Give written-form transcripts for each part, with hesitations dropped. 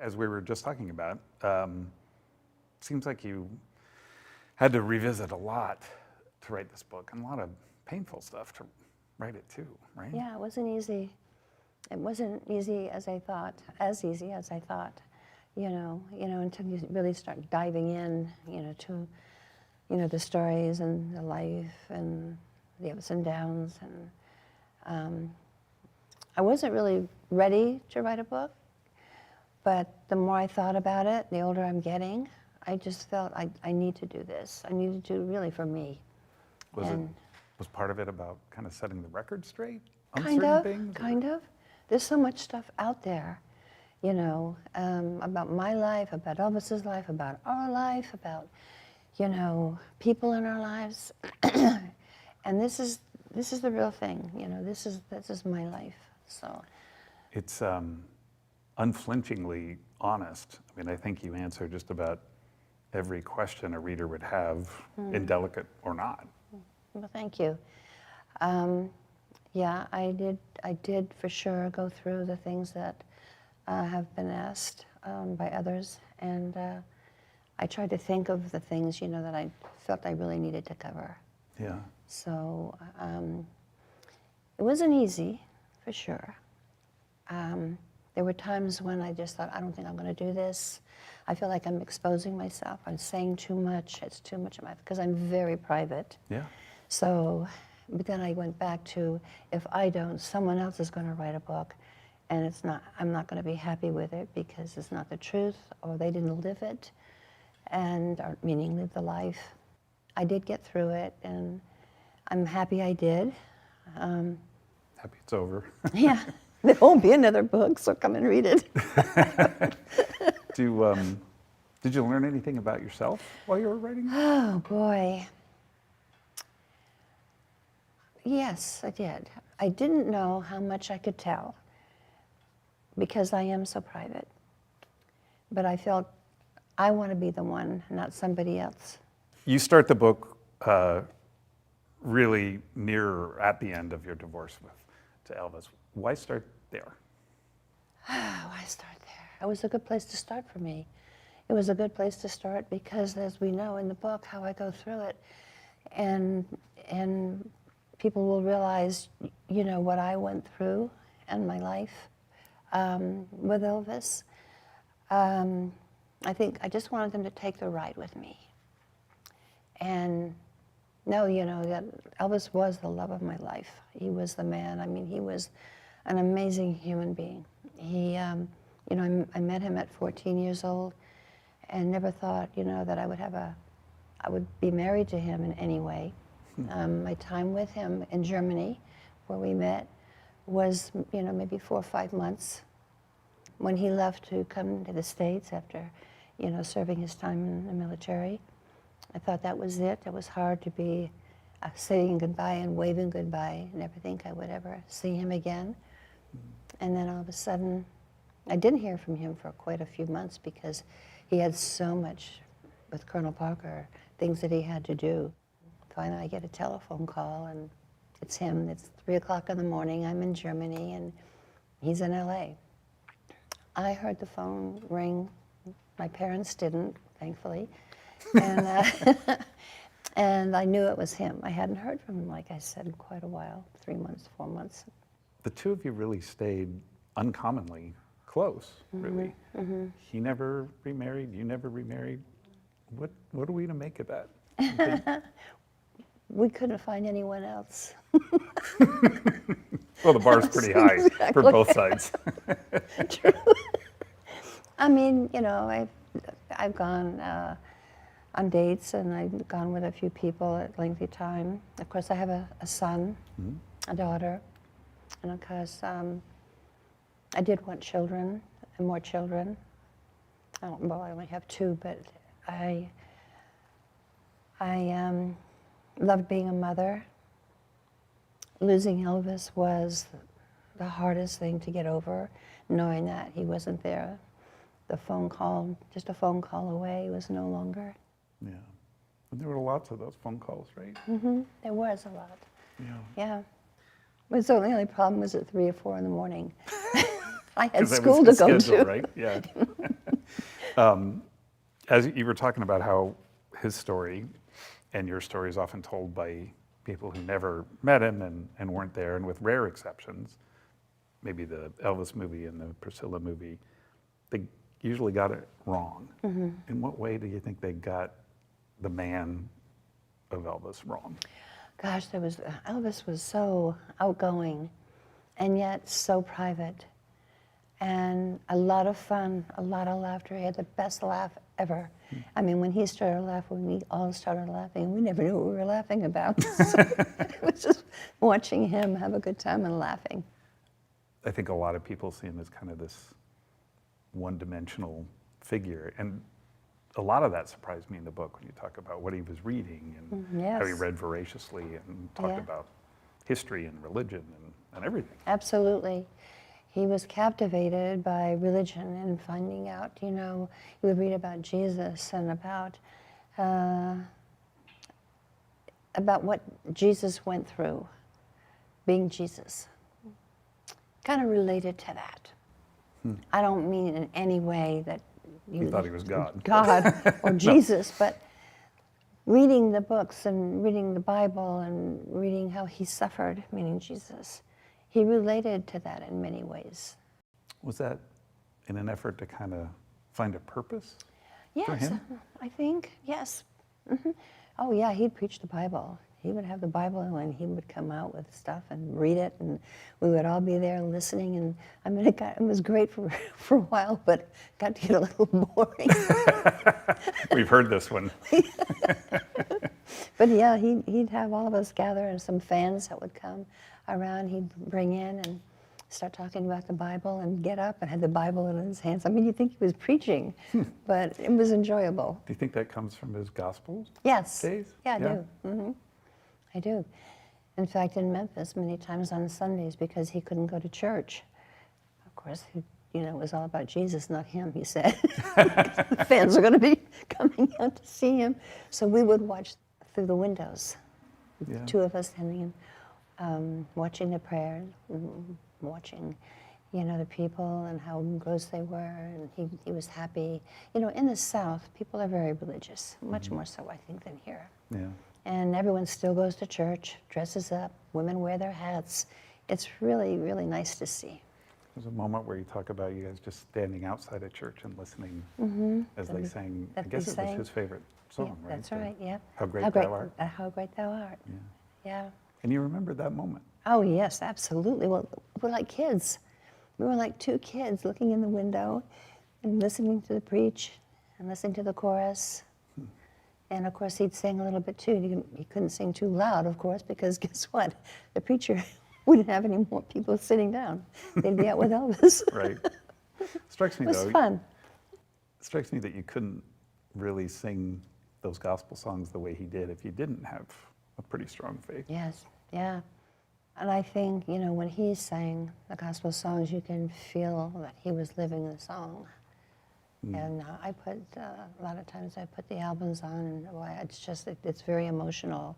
as we were just talking about, seems like you had to revisit a lot to write this book, and a lot of painful stuff to write it too, right? Yeah, it wasn't easy. It wasn't easy as I thought, as easy as I thought, until you really start diving in, to, the stories and the life and the ups and downs. And I wasn't really ready to write a book, but the more I thought about it, the older I'm getting, I just felt I need to do this. I need to do it really for me. Was part of it about kind of setting the record straight on Kind certain of, things? kind of. There's so much stuff out there, about my life, about Elvis's life, about our life, about, people in our lives. And this is the real thing, this is my life, so. It's unflinchingly honest. I mean, I think you answer just about every question a reader would have, indelicate or not. Well, thank you. Yeah, I did for sure go through the things that have been asked by others, and I tried to think of the things, that I felt I really needed to cover. Yeah. So it wasn't easy, for sure. There were times when I just thought, I don't think I'm going to do this. I feel like I'm exposing myself. I'm saying too much. It's too much of my, because I'm very private. Yeah. So, but then I went back to, if I don't, someone else is going to write a book, and I'm not going to be happy with it because it's not the truth, or they didn't live it, or meaning live the life. I did get through it, and I'm happy I did. Happy it's over. Yeah, there won't be another book, so come and read it. Did you learn anything about yourself while you were writing? Oh, boy. Yes, I did. I didn't know how much I could tell because I am so private. But I felt I want to be the one, not somebody else. You start the book really near at the end of your divorce to Elvis. Why start there? Why start there? It was a good place to start for me. It was a good place to start because, as we know in the book, how I go through it, and people will realize, what I went through in my life with Elvis. I think I just wanted them to take the ride with me. And know, that Elvis was the love of my life. He was the man. I mean, he was an amazing human being. He, I met him at 14 years old and never thought, that I would be married to him in any way. My time with him in Germany, where we met, was, maybe 4 or 5 months. When he left to come to the States after, serving his time in the military, I thought that was it. It was hard to be saying goodbye and waving goodbye. I never think I would ever see him again. And then all of a sudden, I didn't hear from him for quite a few months because he had so much with Colonel Parker, things that he had to do. Finally, I get a telephone call, and it's him. It's 3 o'clock in the morning. I'm in Germany, and he's in LA. I heard the phone ring. My parents didn't, thankfully. And, and I knew it was him. I hadn't heard from him, like I said, in quite a while, 3 months, 4 months. The two of you really stayed uncommonly close, really. Mm-hmm. He never remarried, you never remarried. What are we to make of that? We couldn't find anyone else. Well, the bar's pretty high Exactly. for both sides. True. I mean, I've gone on dates, and I've gone with a few people at lengthy time. Of course, I have a son, a daughter, and of course, I did want children and more children. I only have 2, but I loved being a mother. Losing Elvis was the hardest thing to get over, knowing that he wasn't there. The phone call, just a phone call away, was no longer. Yeah. And there were lots of those phone calls, right? Mm-hmm. There was a lot. Yeah. Yeah. But the only problem was at 3 or 4 in the morning. I had 'Cause that school was to his go schedule, to. right? Yeah. As you were talking about how his story and your story is often told by people who never met him and weren't there, and with rare exceptions, maybe the Elvis movie and the Priscilla movie, they usually got it wrong. In what way do you think they got the man of Elvis wrong? Gosh, Elvis was so outgoing and yet so private. And a lot of fun, a lot of laughter. He had the best laugh ever. I mean, when he started laughing, we all started laughing. We never knew what we were laughing about. So it was just watching him have a good time and laughing. I think a lot of people see him as kind of this one-dimensional figure, and a lot of that surprised me in the book when you talk about what he was reading and how he Yes. read voraciously and talked Yeah. about history and religion and everything. Absolutely. He was captivated by religion and finding out, you would read about Jesus and about what Jesus went through, being Jesus. Kind of related to that. I don't mean in any way that You thought he was God. God or Jesus, but reading the books and reading the Bible and reading how he suffered, meaning Jesus, he related to that in many ways. Was that in an effort to kind of find a purpose for Yes, him? I think, yes. Oh yeah, he'd preach the Bible. He would have the Bible and he would come out with stuff and read it, and we would all be there listening. And I mean, it was great for a while, but it got to get a little boring. We've heard this one. But yeah, he'd have all of us gather and some fans that would come around. He'd bring in and start talking about the Bible and get up and had the Bible in his hands. I mean, you'd think he was preaching, but it was enjoyable. Do you think that comes from his Gospels Yes. days? Yeah, I do. I do. In fact, in Memphis, many times on Sundays, because he couldn't go to church. Of course, it was all about Jesus, not him, he said. The fans are going to be coming out to see him. So we would watch through the windows. Yeah. Two of us standing and watching the prayer, watching, the people and how gross they were, and he was happy. In the South, people are very religious, much more so, I think, than here. Yeah. And everyone still goes to church, dresses up, women wear their hats. It's really, really nice to see. There's a moment where you talk about you guys just standing outside a church and listening as they sang. I that guess they it was sang. his favorite song, Yeah, right? that's right, yeah. How Great Thou Art. How great thou art. Yeah. Yeah. And you remember that moment. Oh, yes, absolutely. Well, we're like kids. We were like two kids looking in the window and listening to the preach and listening to the chorus. And of course, he'd sing a little bit too. He couldn't sing too loud, of course, because guess what? The preacher wouldn't have any more people sitting down. They'd be out with Elvis. Right. Strikes me It was though. fun. Strikes me that you couldn't really sing those gospel songs the way he did if you didn't have a pretty strong faith. Yes, yeah. And I think, when he sang the gospel songs, you can feel that he was living the song. And I put, a lot of times I put the albums on, and it's very emotional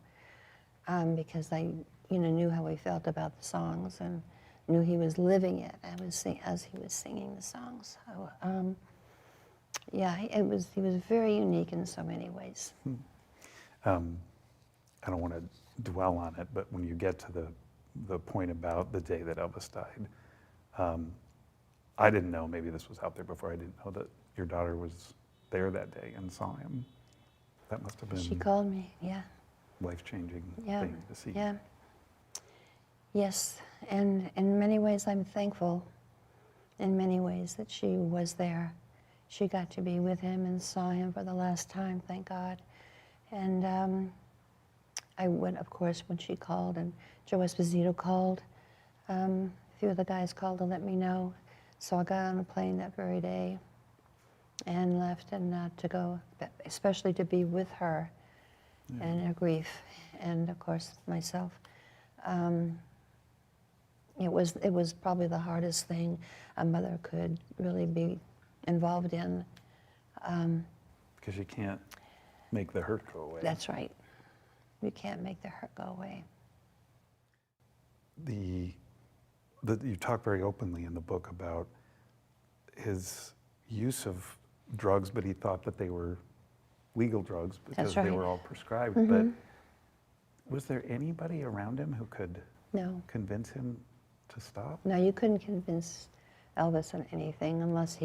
because I, knew how he felt about the songs and knew he was living it as he was singing the songs. So, yeah, he was very unique in so many ways. I don't want to dwell on it, but when you get to the point about the day that Elvis died, I didn't know, maybe this was out there before, I didn't know that your daughter was there that day and saw him. That must have been She called me, yeah. life-changing Yeah, thing to see. yeah. Yes, and in many ways I'm thankful, in many ways, that she was there. She got to be with him and saw him for the last time, thank God. And I went, of course, when she called, and Joe Esposito called. A few of the guys called to let me know. So I got on a plane that very day and left, and to go, especially to be with her and her grief, and of course myself. It was probably the hardest thing a mother could really be involved in. Because you can't make the hurt go away. That's right. You can't make the hurt go away. You talk very openly in the book about his use of drugs, but he thought that they were legal drugs because they right. were all prescribed. But was there anybody around him who could No. convince him to stop? No, you couldn't convince Elvis on anything unless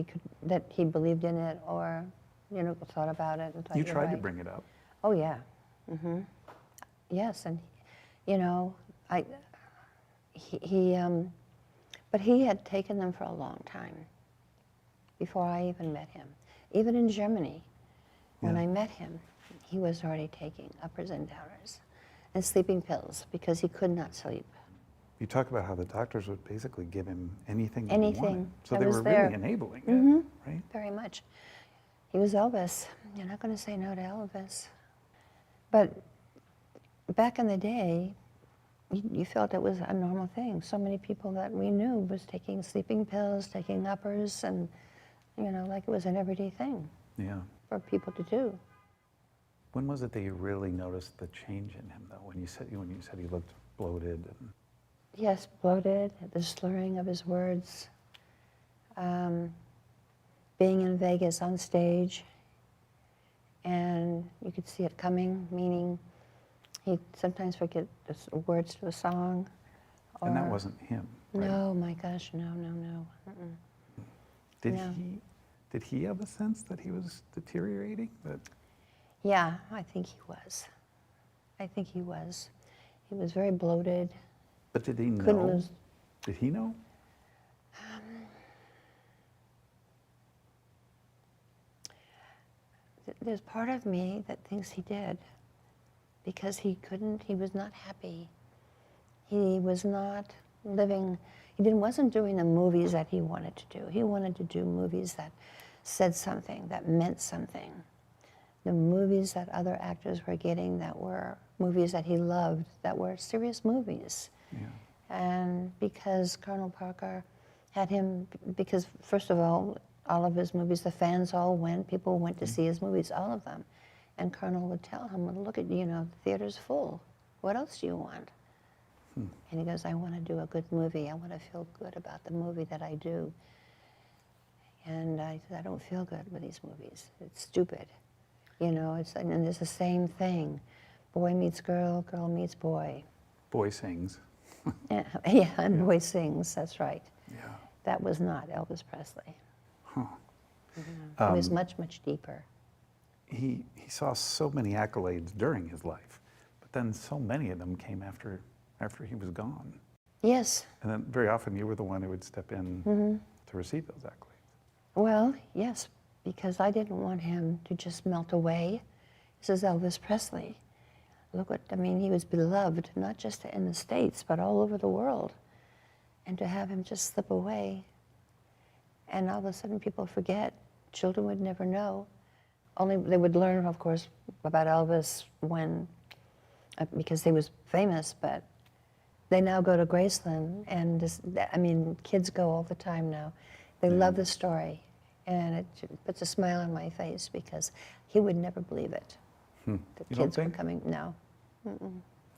that he believed in it or, thought about it and thought You you're tried to right. bring it up. Oh, yeah. Yes, and, you know, but he had taken them for a long time before I even met him. Even in Germany, when Yeah. I met him, he was already taking uppers and downers and sleeping pills because he could not sleep. You talk about how the doctors would basically give him anything that he wanted. Anything So that they was were there. really enabling it, right? Very much. He was Elvis. You're not going to say no to Elvis. But back in the day, you felt it was a normal thing. So many people that we knew was taking sleeping pills, taking uppers, and, like it was an everyday thing Yeah. for people to do. When was it that you really noticed the change in him, though? When you said he looked bloated and Yes, bloated, the slurring of his words, being in Vegas on stage, and you could see it coming, meaning he'd sometimes forget the words to a song. and that wasn't him, right? No, my gosh, no. Did no. he have a sense that he was deteriorating? That Yeah, I think he was. He was very bloated. But did he know? Couldn't lose. Did he know? There's part of me that thinks he did, because he was not happy. He was not living, wasn't doing the movies that he wanted to do. He wanted to do movies that said something, that meant something. The movies that other actors were getting that were movies that he loved, that were serious movies. Yeah. And because Colonel Parker had him, because first of all of his movies, the fans all went, people went to see his movies, all of them. And Colonel would tell him, well, look at, the theater's full. What else do you want? And he goes, I want to do a good movie. I want to feel good about the movie that I do. And I said, I don't feel good with these movies. It's stupid. And it's the same thing. Boy meets girl, girl meets boy. Boy sings. Yeah, and boy sings, that's right. Yeah. That was not Elvis Presley. Huh. It was much, much deeper. He saw so many accolades during his life, but then so many of them came after he was gone. Yes. And then very often you were the one who would step in to receive those accolades. Well, yes, because I didn't want him to just melt away. This is Elvis Presley. He was beloved, not just in the States, but all over the world. And to have him just slip away, and all of a sudden people forget, children would never know. Only they would learn, of course, about Elvis because he was famous, but they now go to Graceland, and kids go all the time now. They love the story, and it puts a smile on my face because he would never believe it. The You don't kids were think? coming, no.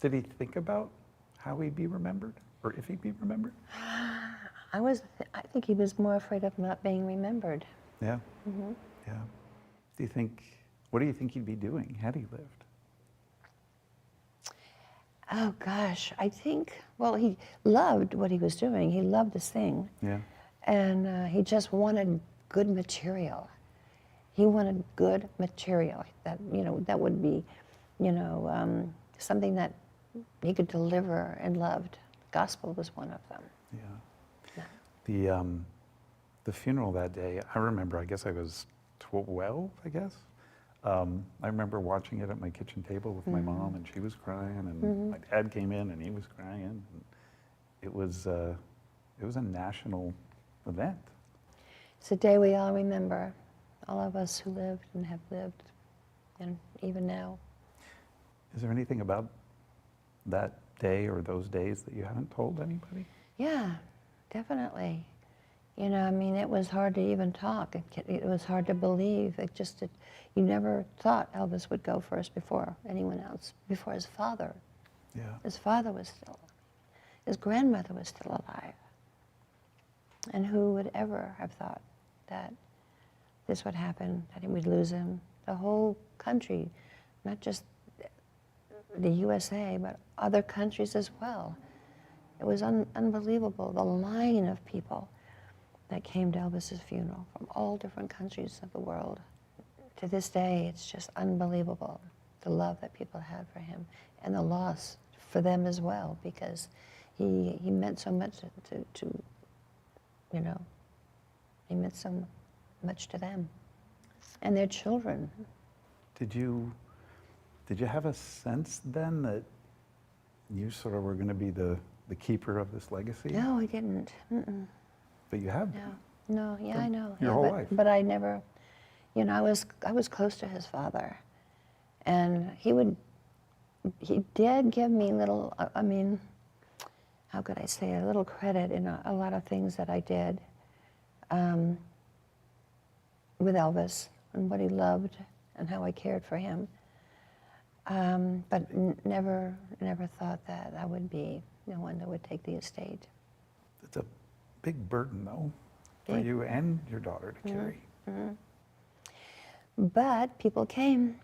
Did he think about how he'd be remembered, or if he'd be remembered? I think he was more afraid of not being remembered. Yeah. Yeah. What do you think he'd be doing had he lived? Oh gosh, I think, he loved what he was doing. He loved to sing. Yeah. And he just wanted good material. He wanted good material that, that would be, something that he could deliver and loved. Gospel was one of them. Yeah. The funeral that day, I remember, I guess I was 12, I guess. I remember watching it at my kitchen table with my mom, and she was crying, and my dad came in, and he was crying. And it was a national event. It's a day we all remember, all of us who lived and have lived, and even now. Is there anything about that day or those days that you haven't told anybody? Yeah, definitely. It was hard to even talk. It was hard to believe. You never thought Elvis would go first before anyone else, before his father. Yeah. His father was still, his grandmother was still alive. And who would ever have thought that this would happen, that we'd lose him. The whole country, not just the USA, but other countries as well. It was unbelievable, the line of people that came to Elvis's funeral from all different countries of the world. To this day, it's just unbelievable, the love that people had for him, and the loss for them as well, because he meant so much to you know, he meant so much to them and their children. Did you have a sense then that you sort of were going to be the keeper of this legacy? No, I didn't. Mm-mm. But you have. No, yeah, I know. Your yeah, whole but, life. But I never, you know, I was close to his father, and he did give me little, I mean, how could I say, a little credit in a lot of things that I did with Elvis and what he loved and how I cared for him. But never thought that I would be the one that would take the estate. It's a big burden, though, for Big. you and your daughter to carry. But people came,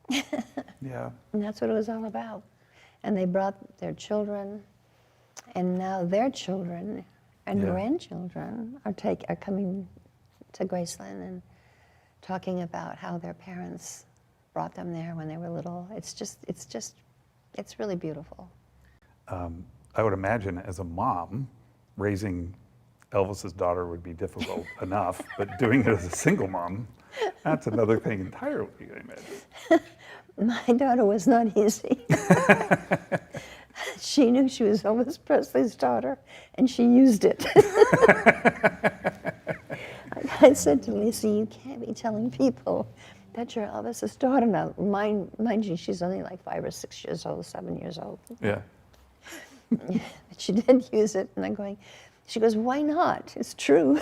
Yeah. and that's what it was all about. And they brought their children, and now their children and Yeah. grandchildren are coming to Graceland and talking about how their parents brought them there when they were little. It's really beautiful. I would imagine as a mom, raising Elvis's daughter would be difficult enough, but doing it as a single mom, that's another thing entirely, I imagine. My daughter was not easy. She knew she was Elvis Presley's daughter, and she used it. I said to Lisa, you can't be telling people that you're Elvis's daughter. Now, mind you, she's only like 5 or 6 years old, 7 years old. Yeah. But she did use it, and I'm going, she goes, why not? It's true.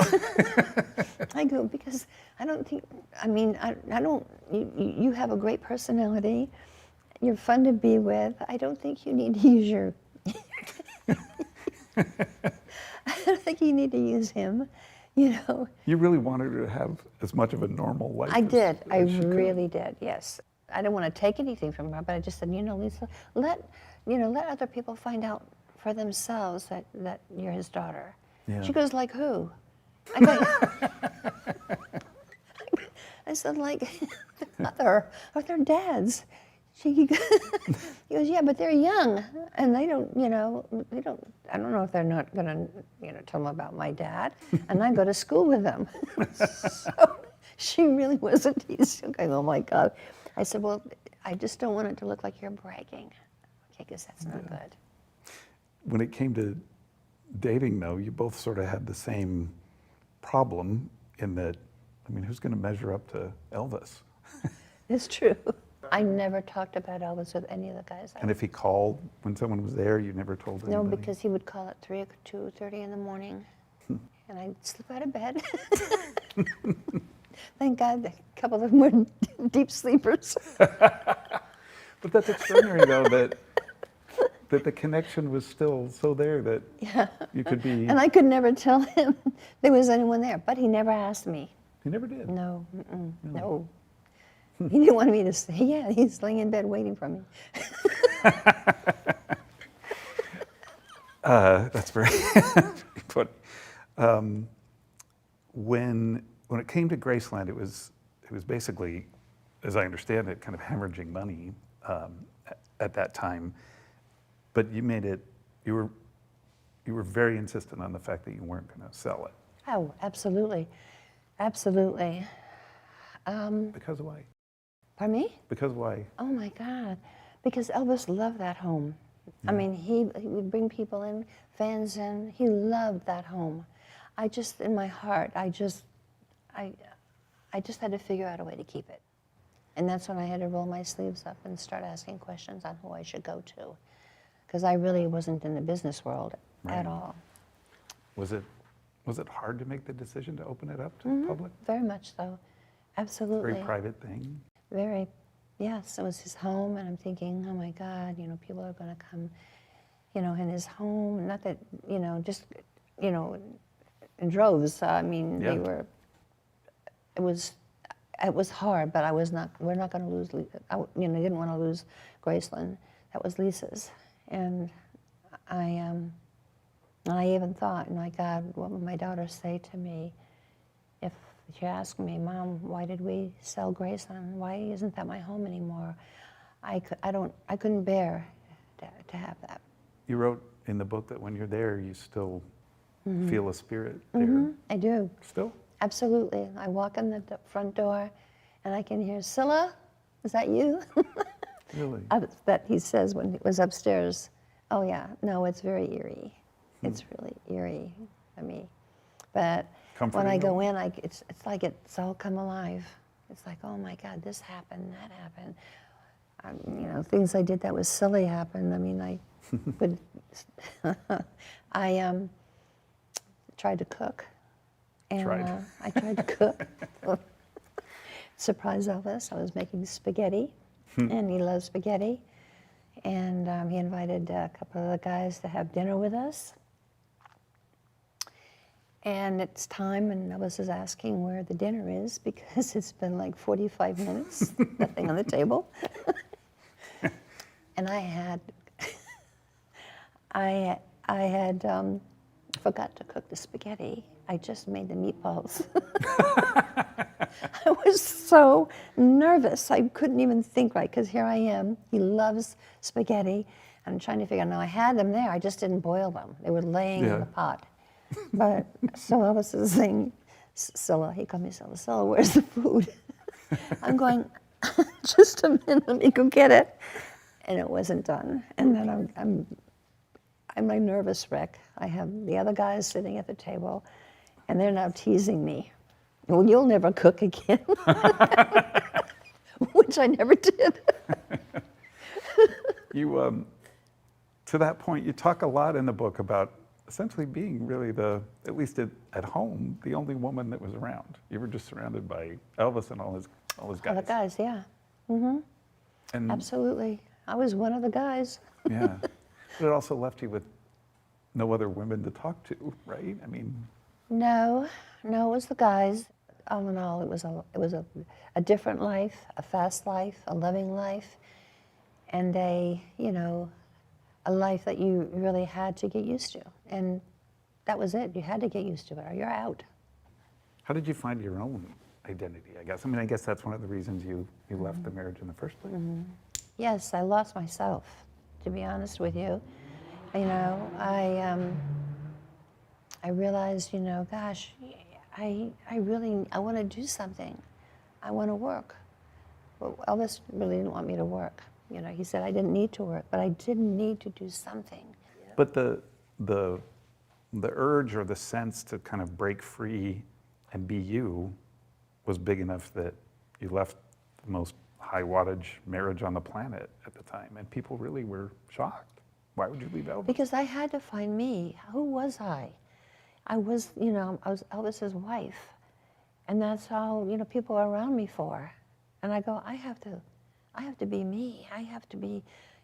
I go, because I don't think, I mean, I don't, you have a great personality. You're fun to be with. I don't think you need to use your, I don't think you need to use him, you know. You really wanted her to have as much of a normal life. I did. I as she could. really did. Yes. I didn't want to take anything from her, but I just said, you know, Lisa, let other people find out for themselves that you're his daughter. Yeah. She goes, like who? I go, I said, like their mother or their dads. He goes, yeah, but they're young, and they don't, I don't know if they're not going to, tell them about my dad, and I go to school with them. So she really wasn't easy. Going, oh my God. I said, well, I just don't want it to look like you're bragging, okay, because that's not good. When it came to dating, though, you both sort of had the same problem in that, I mean, who's going to measure up to Elvis? It's true. I never talked about Elvis with any of the guys. And if he called when someone was there, you never told anybody? No, because he would call at 3 or 2:30 in the morning, and I'd slip out of bed. Thank God a couple of them were deep sleepers. But that's extraordinary, though, that the connection was still so there that you could be... And I could never tell him there was anyone there, but he never asked me. He never did. No, no. He didn't want me to say, yeah, he's laying in bed waiting for me. That's very funny. When it came to Graceland, it was basically, as I understand it, kind of hemorrhaging money at that time. But you made it. You were very insistent on the fact that you weren't going to sell it. Oh, absolutely, absolutely. Because why? Pardon me? Because why? Oh my God, because Elvis loved that home. I mean, he would bring people in, fans in. He loved that home. I just, in my heart, I just had to figure out a way to keep it. And that's when I had to roll my sleeves up and start asking questions on who I should go to. Because I really wasn't in the business world at all. Was it hard to make the decision to open it up to the public? Very much so. Absolutely. Very private thing. Very, yes, it was his home, and I'm thinking, oh my God, people are going to come, in his home. Not that, just, in droves. I mean, Yeah. it was it was hard, but we're not going to lose, didn't want to lose Graceland. That was Lisa's. And I even thought, my God, what would my daughter say to me if she asked me, Mom, why did we sell Graceland? Why isn't that my home anymore? I couldn't bear to have that. You wrote in the book that when you're there, you still feel a spirit there. I do. Still? Absolutely. I walk in the front door and I can hear, Scylla, is that you? Really? That he says when he was upstairs. Oh yeah, no, it's very eerie. It's really eerie for me. But when I go in, it's like it's all come alive. It's like, oh my God, this happened, that happened. Things I did that was silly happened. I mean, I would, I tried to cook. And I tried to cook. Surprise Elvis, I was making spaghetti, and he loves spaghetti. And he invited a couple of the guys to have dinner with us. And it's time, and Elvis is asking where the dinner is because it's been like 45 minutes, nothing on the table. And I had forgot to cook the spaghetti. I just made the meatballs. I was so nervous. I couldn't even think right, because here I am. He loves spaghetti. I'm trying to figure out, no, I had them there. I just didn't boil them. They were laying in the pot. But so Elvis is saying, Scylla, he called me Scylla, where's the food? I'm going, just a minute, let me go get it. And it wasn't done. And then I'm a nervous wreck. I have the other guys sitting at the table, and they're now teasing me. Well, you'll never cook again, which I never did. You, to that point, you talk a lot in the book about essentially being really at least at home, the only woman that was around. You were just surrounded by Elvis and all his guys. All the guys, yeah. Mm-hmm. And absolutely. I was one of the guys. Yeah. But it also left you with no other women to talk to, right? I mean. No, it was the guys. All in all, it was a different life, a fast life, a loving life, and a life that you really had to get used to. And that was it. You had to get used to it or you're out. How did you find your own identity, I guess? I mean, I guess that's one of the reasons you left the marriage in the first place. Mm-hmm. Yes, I lost myself, to be honest with you. I realized, gosh, I want to do something. I want to work. Well, Elvis really didn't want me to work. He said I didn't need to work, but I did need to do something. But the urge or the sense to kind of break free and be you was big enough that you left the most high wattage marriage on the planet at the time, and people really were shocked. Why would you leave Elvis? Because I had to find me. Who was I? I was Elvis's wife, and that's all people are around me for. And I go, I have to be me. I have to be,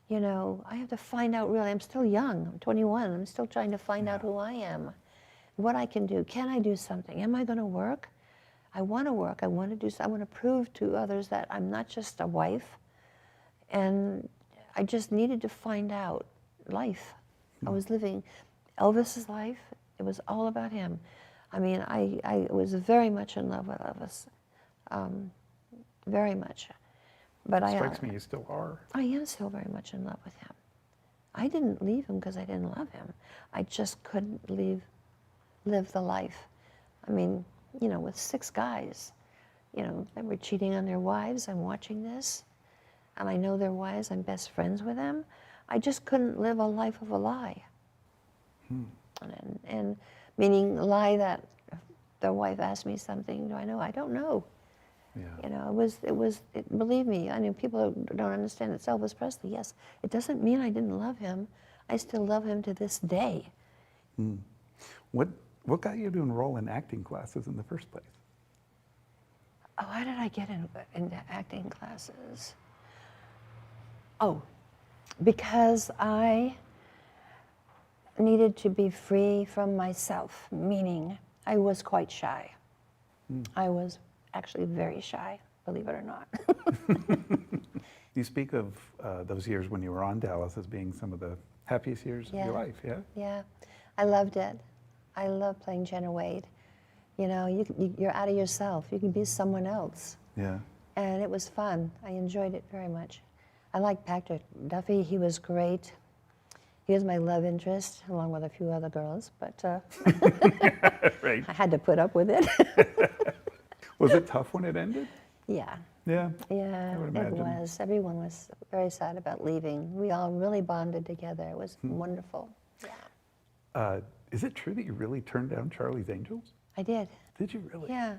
I have to find out really. I'm still young. I'm 21. I'm still trying to find out who I am, what I can do. Can I do something? Am I going to work? I want to work. I want to do. I want to prove to others that I'm not just a wife. And I just needed to find out life. I was living Elvis's life. It was all about him. I mean, I was very much in love with Elvis, very much. But it strikes me you still are. I am still very much in love with him. I didn't leave him because I didn't love him. I just couldn't live the life. I mean, with 6 guys, they were cheating on their wives. I'm watching this, and I know their wives. I'm best friends with them. I just couldn't live a life of a lie. And meaning a lie that if their wife asked me something, do I know? I don't know. Yeah. Believe me, I mean, people don't understand it's Elvis Presley. Yes, it doesn't mean I didn't love him. I still love him to this day. What got you to enroll in acting classes in the first place? Oh, how did I get into acting classes? Oh, because I needed to be free from myself, meaning I was quite shy. I was actually very shy, believe it or not. You speak of those years when you were on Dallas as being some of the happiest years of your life, yeah? Yeah, I loved it. I love playing Jenna Wade. You know, you're out of yourself. You can be someone else. Yeah. And it was fun. I enjoyed it very much. I liked Patrick Duffy. He was great. He was my love interest, along with a few other girls, but Right. I had to put up with it. Was it tough when it ended? Yeah. Yeah. Yeah, I would it imagine. was. Everyone was very sad about leaving. We all really bonded together. It was wonderful. Yeah, Is it true that you really turned down Charlie's Angels? I did. Did you really? Yeah.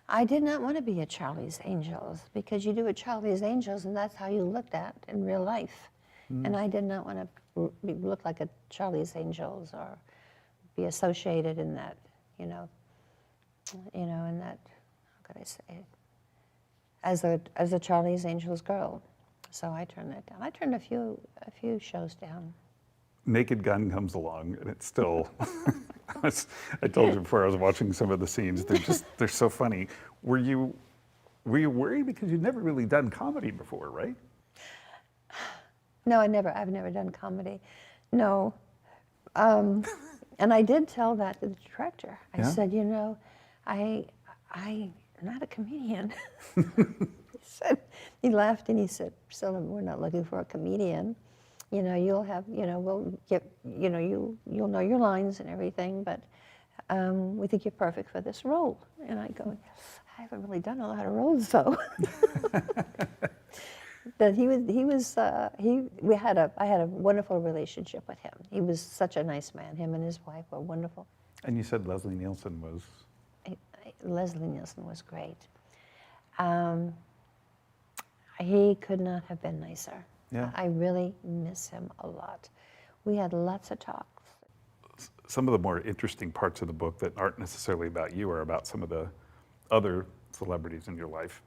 I did not want to be a Charlie's Angels because you do a Charlie's Angels and that's how you looked at in real life. And I did not want to look like a Charlie's Angels or be associated in that, in that, how could I say it, as a Charlie's Angels girl. So I turned that down. I turned a few shows down. Naked Gun comes along, and it's still. I told you before I was watching some of the scenes. They're so funny. Were you worried because you'd never really done comedy before, right? No, I've never done comedy. No. And I did tell that to the director. I Yeah? said, I'm not a comedian. He laughed and he said, Priscilla, we're not looking for a comedian. You'll have, we'll get, you'll know your lines and everything, but we think you're perfect for this role. And I go, I haven't really done a lot of roles though. But I had a wonderful relationship with him. He was such a nice man. Him and his wife were wonderful. And you said Leslie Nielsen was. Leslie Nielsen was great. He could not have been nicer. Yeah. I really miss him a lot. We had lots of talks. Some of the more interesting parts of the book that aren't necessarily about you are about some of the other celebrities in your life.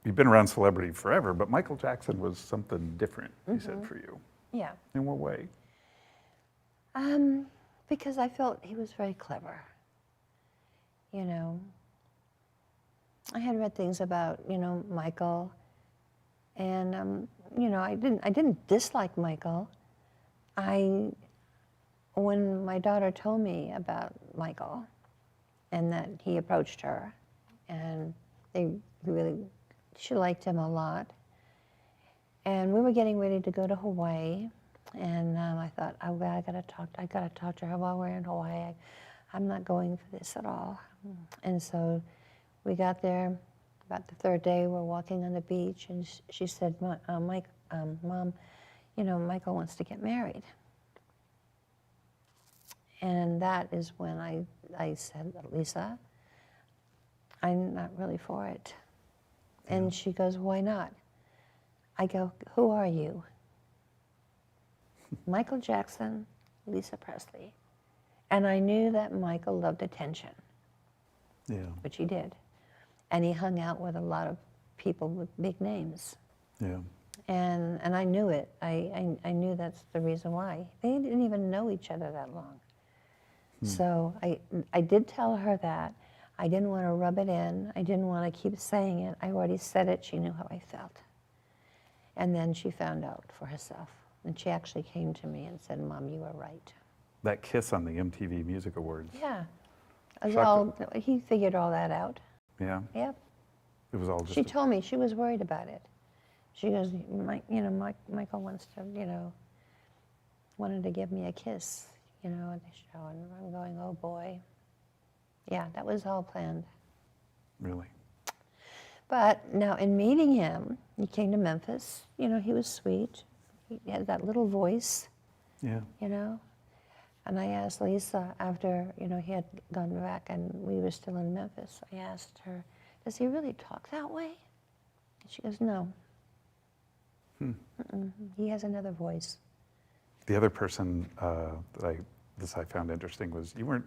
You've been around celebrity forever, but Michael Jackson was something different, you said, for you. Yeah. In what way? Because I felt he was very clever. I had read things about, Michael, and I didn't dislike Michael. When my daughter told me about Michael, and that he approached her, and she liked him a lot, and we were getting ready to go to Hawaii, and I thought, I gotta talk to her while we're in Hawaii. I'm not going for this at all. And so we got there. About the third day, we're walking on the beach, and she said, Mom, Michael wants to get married. And that is when I said, Lisa, I'm not really for it. And she goes, why not? I go, who are you? Michael Jackson, Lisa Presley. And I knew that Michael loved attention, which he did. And he hung out with a lot of people with big names. Yeah. And I knew it. I knew that's the reason why. They didn't even know each other that long. So I did tell her that. I didn't want to rub it in. I didn't want to keep saying it. I already said it. She knew how I felt. And then she found out for herself. And she actually came to me and said, Mom, you were right. That kiss on the MTV Music Awards. Yeah. He figured all that out. Yeah. Yep. It was all just. She told me she was worried about it. She goes, Michael wants to, wanted to give me a kiss, at the show. And I'm going, oh boy. Yeah, that was all planned. Really? But now in meeting him, he came to Memphis. He was sweet. He had that little voice, Yeah. And I asked Lisa after, he had gone back and we were still in Memphis, I asked her, does he really talk that way? And she goes, no. He has another voice. The other person that I found interesting was you weren't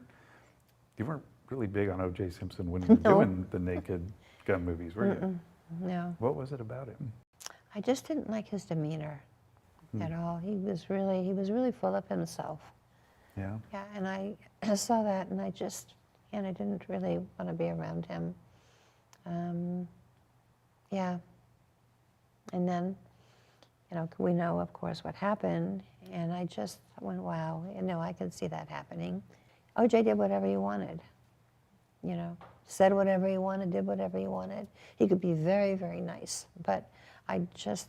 really big on O.J. Simpson when you were doing the Naked Gun movies, were you? No. What was it about him? I just didn't like his demeanor at all. He was really full of himself. Yeah. Yeah, and I saw that, and I didn't really want to be around him. Yeah. And then, we know, of course, what happened. And I just went, wow, I could see that happening. OJ did whatever he wanted, said whatever he wanted, did whatever he wanted. He could be very, very nice. But I just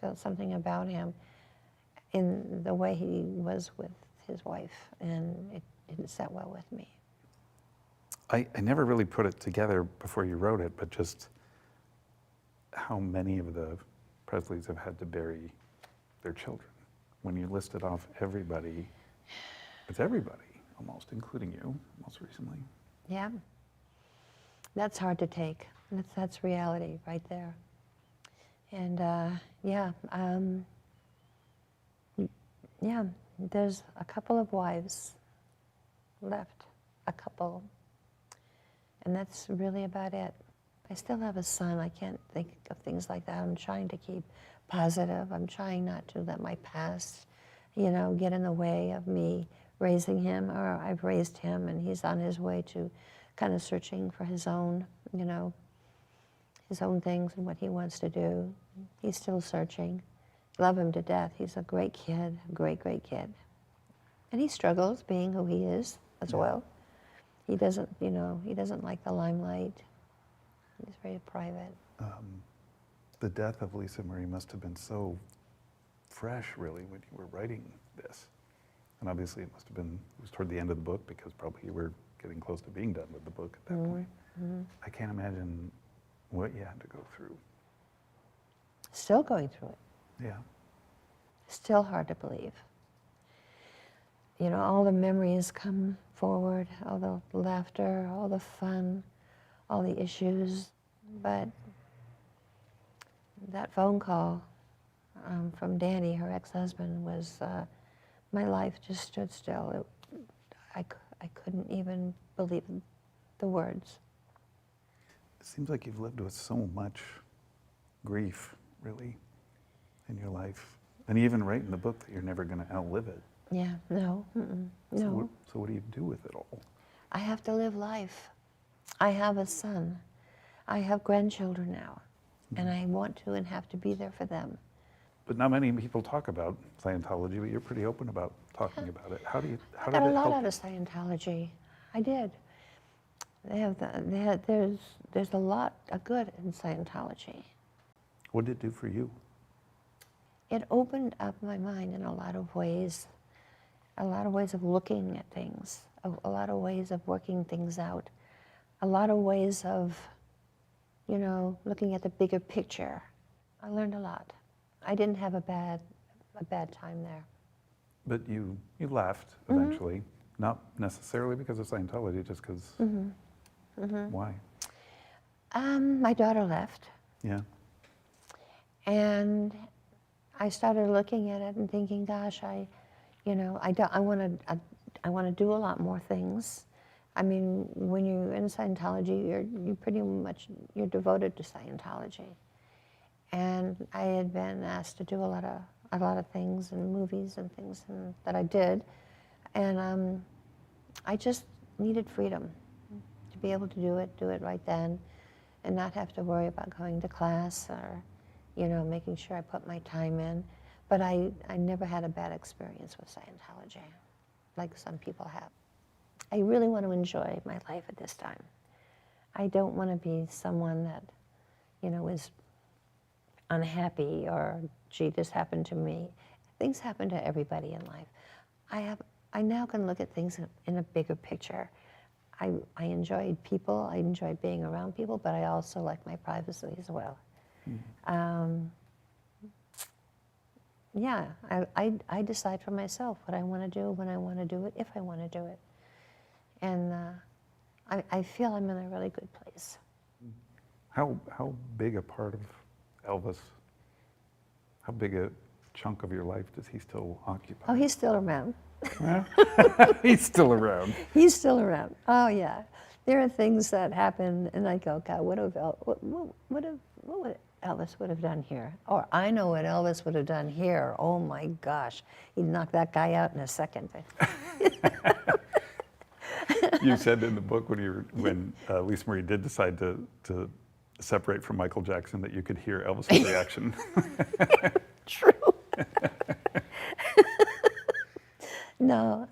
felt something about him in the way he was with his wife. And it didn't set well with me. I never really put it together before you wrote it, but just how many of the Presleys have had to bury their children. When you listed off everybody, it's everybody almost, including you, most recently. Yeah. That's hard to take. That's reality right there. And yeah, there's a couple of wives left, a couple. And that's really about it. I still have a son. I can't think of things like that. I'm trying to keep positive. I'm trying not to let my past, get in the way of me raising him, or I've raised him and he's on his way to kind of searching for his own, his own things and what he wants to do. He's still searching. Love him to death. He's a great kid, a great, great kid. And he struggles being who he is as well. He doesn't, he doesn't like the limelight. He's very private. The death of Lisa Marie must have been so fresh, really, when you were writing this. And obviously it was toward the end of the book, because probably you were getting close to being done with the book at that point. Mm-hmm. I can't imagine what you had to go through. Still going through it. Yeah. Still hard to believe. All the memories come forward, all the laughter, all the fun, all the issues. But that phone call from Danny, her ex-husband, was, my life just stood still. I couldn't even believe the words. It seems like you've lived with so much grief, really, in your life. And you even write in the book that you're never going to outlive it. Yeah, no, no. So what do you do with it all? I have to live life. I have a son. I have grandchildren now, and I want to and have to be there for them. But not many people talk about Scientology, but you're pretty open about talking about it. How did it help? I got a lot out of Scientology. I did. There's a lot of good in Scientology. What did it do for you? It opened up my mind in a lot of ways of looking at things, a lot of ways of working things out, a lot of ways of, looking at the bigger picture. I learned a lot. I didn't have a bad time there. But you left eventually, not necessarily because of Scientology, just because. Why? My daughter left. Yeah. And I started looking at it and thinking, gosh, I want to do a lot more things. I mean, when you're in Scientology, you're pretty much devoted to Scientology. And I had been asked to do a lot of things and movies and things that I did, and I just needed freedom to be able to do it right then, and not have to worry about going to class or, making sure I put my time in. But I never had a bad experience with Scientology, like some people have. I really want to enjoy my life at this time. I don't want to be someone that, is unhappy or, gee, this happened to me. Things happen to everybody in life. I now can look at things in a bigger picture. I enjoyed people, I enjoyed being around people, but I also like my privacy as well. Yeah, I decide for myself what I want to do, when I want to do it, if I want to do it. And I feel I'm in a really good place. How big a part of Elvis, how big a chunk of your life does he still occupy? Oh, he's still around. He's still around. He's still around. Oh, yeah. There are things that happen, and I go, God, what would Elvis would have done here? Or I know what Elvis would have done here. Oh, my gosh. He'd knock that guy out in a second. You said in the book when Lisa Marie did decide to separate from Michael Jackson that you could hear Elvis's reaction. True. No.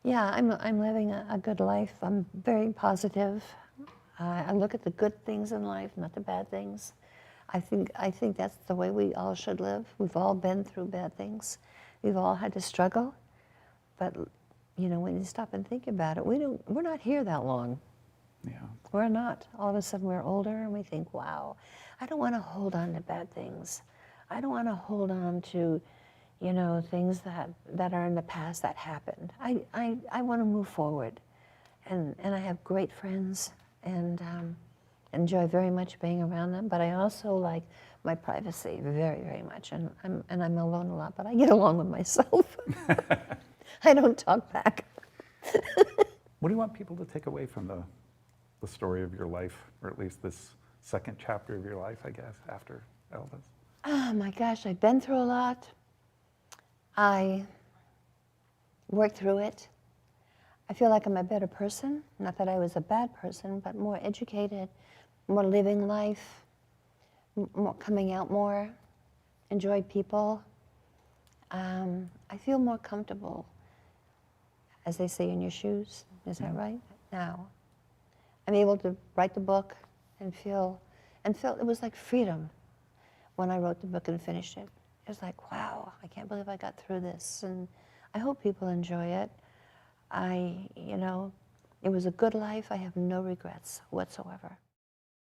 Yeah, I'm living a good life. I'm very positive. I look at the good things in life, not the bad things. I think that's the way we all should live. We've all been through bad things. We've all had to struggle. But you know, when you stop and think about it, we're not here that long. Yeah. We're not. All of a sudden we're older and we think, wow, I don't want to hold on to bad things. I don't want to hold on to, you know, things that are in the past that happened. I want to move forward. And I have great friends and enjoy very much being around them, but I also like my privacy very, very much. And I'm alone a lot, but I get along with myself. I don't talk back. What do you want people to take away from the story of your life, or at least this second chapter of your life, I guess, after Elvis? Oh my gosh, I've been through a lot. I worked through it. I feel like I'm a better person. Not that I was a bad person, but more educated, more living life, more coming out more, enjoyed people. I feel more comfortable, as they say, in your shoes. Is that right? Now, I'm able to write the book and feel it was like freedom when I wrote the book and finished it. It was like, wow, I can't believe I got through this. And I hope people enjoy it. You know, it was a good life. I have no regrets whatsoever.